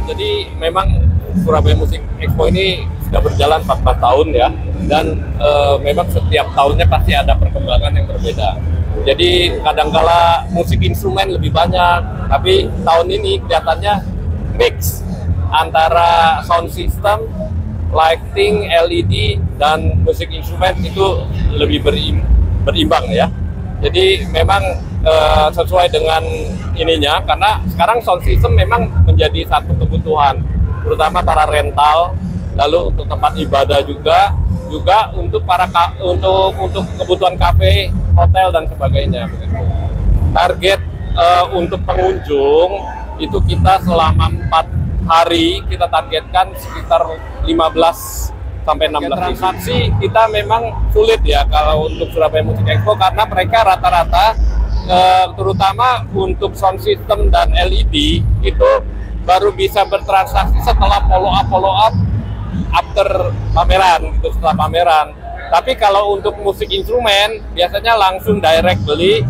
Jadi memang Surabaya Musik Expo ini sudah berjalan 14 tahun ya, dan memang setiap tahunnya pasti ada perkembangan yang berbeda. Jadi kadangkala musik instrumen lebih banyak, tapi tahun ini kelihatannya mix antara sound system, lighting, LED, dan musik instrumen itu lebih berimbang ya. Jadi memang sesuai dengan ininya, karena sekarang sound system memang menjadi satu kebutuhan, terutama para rental, lalu untuk tempat ibadah juga untuk untuk kebutuhan kafe, hotel dan sebagainya. Target untuk pengunjung itu kita selama 4 hari kita targetkan sekitar 15 sampai 16 transaksi. Kita memang sulit ya kalau untuk Surabaya Musik Expo, karena mereka rata-rata terutama untuk sound system dan LED itu baru bisa bertransaksi setelah follow up after pameran, gitu, setelah pameran. Tapi kalau untuk musik instrumen biasanya langsung direct beli.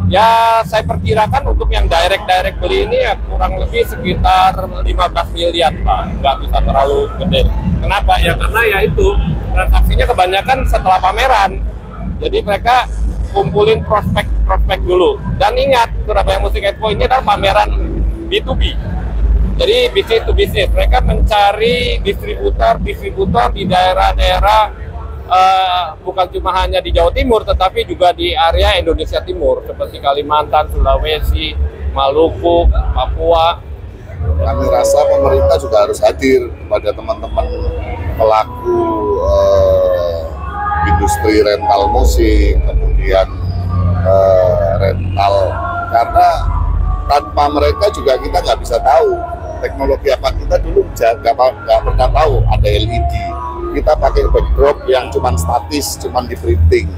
Ya saya perkirakan untuk yang direct beli ini ya kurang lebih sekitar 15 miliar Pak, nggak bisa terlalu gede. Kenapa? Ya karena ya itu transaksinya kebanyakan setelah pameran. Jadi mereka kumpulin prospek dulu. Dan ingat, Surabaya Musik Expo ini adalah pameran B2B. Jadi bisnis to bisnis. Mereka mencari distributor di daerah-daerah bukan cuma hanya di Jawa Timur, tetapi juga di area Indonesia Timur seperti Kalimantan, Sulawesi, Maluku, Papua. Kami rasa pemerintah juga harus hadir kepada teman-teman pelaku industri rental musik, kemudian rental, karena tanpa mereka juga kita nggak bisa tahu teknologi apa. Kita dulu nggak pernah tahu ada LED. Kita pakai backdrop yang cuman statis, cuman di printing.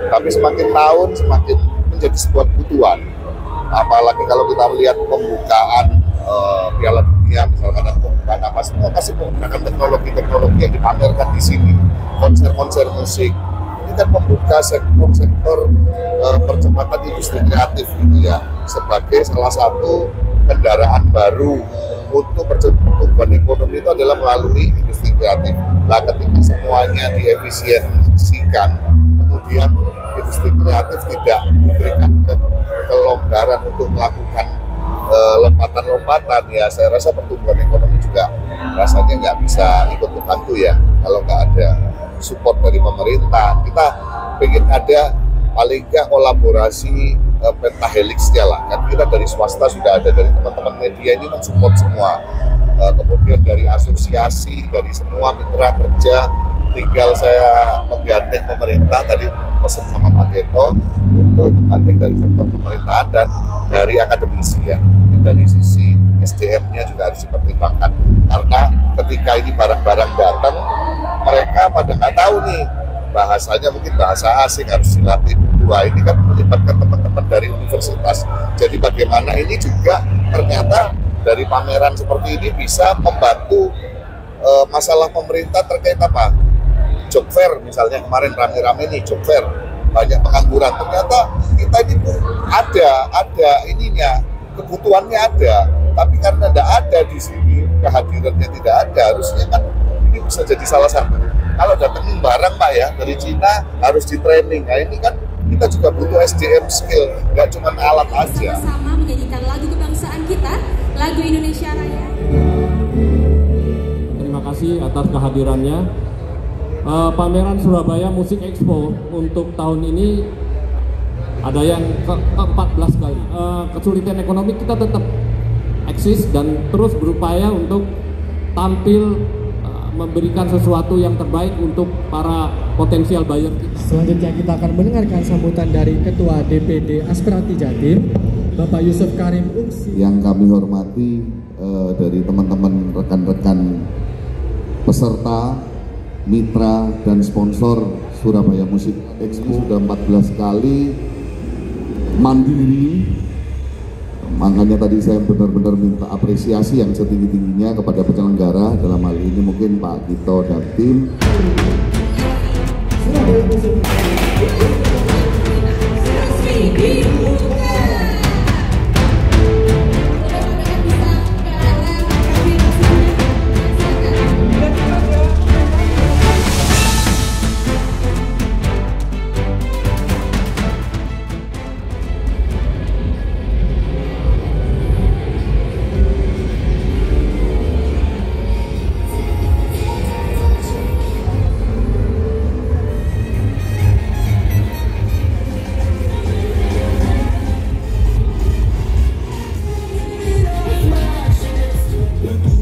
Tapi semakin tahun semakin menjadi sebuah kebutuhan. Apalagi kalau kita melihat pembukaan Piala Dunia, misalkan ada pembukaan apa, semua pasti menggunakan teknologi yang dipamerkan di sini. Konser-konser musik. Ini kan membuka sektor percepatan industri kreatif gitu ya, sebagai salah satu kendaraan baru untuk pertumbuhan ekonomi itu adalah melalui industri kreatif. Nah, ketika semuanya diefisiensikan, kemudian industri kreatif tidak memberikan kelonggaran untuk melakukan lompatan-lompatan, ya saya rasa pertumbuhan ekonomi juga rasanya nggak bisa ikut membantu ya kalau nggak ada support dari pemerintah. Kita ingin ada paling nggak kolaborasi pentahelixnya lah, kan kita dari swasta sudah ada, dari teman-teman media ini kan support semua, kemudian dari asosiasi, dari semua mitra kerja, tinggal saya menggandeng pemerintah tadi pesan sama Pak Geto untuk menggandeng dari sektor pemerintahan dan dari akademisi ya, dari sisi SDM-nya juga harus dipertimbangkan, karena ketika ini barang-barang datang mereka pada nggak tahu nih bahasanya, mungkin bahasa asing harus dilatih dulu. Ini kan melibatkan teman-teman dari universitas. Jadi bagaimana ini juga ternyata dari pameran seperti ini bisa membantu masalah pemerintah terkait apa? Job fair misalnya, kemarin rame-rame nih job fair, banyak pengangguran. Ternyata kita ini pun ada ininya, kebutuhannya ada. Tapi karena tidak ada di sini, kehadirannya tidak ada, harusnya kan ini bisa jadi salah satu. Kalau datangin barang Pak ya dari Cina harus di training. Nah ini kan kita juga butuh SDM skill, nggak cuma alat aja. Sama menyanyikan lagu kebangsaan kita, lagu Indonesia Raya. Terima kasih atas kehadirannya. Pameran Surabaya Musik Expo untuk tahun ini ada yang ke-14 kali. Kesulitan ekonomi kita tetap eksis dan terus berupaya untuk tampil memberikan sesuatu yang terbaik untuk para potensial buyer kita. Selanjutnya kita akan mendengarkan sambutan dari Ketua DPD Aspirasi Jatim, Bapak Yusuf Karim Ungsi. Yang kami hormati dari teman-teman rekan-rekan peserta, mitra dan sponsor Surabaya Musik Expo sudah 14 kali mandiri. Makanya tadi saya benar-benar minta apresiasi yang setinggi-tingginya kepada penyelenggara, dalam hal ini mungkin Pak Gito dan tim. Untuk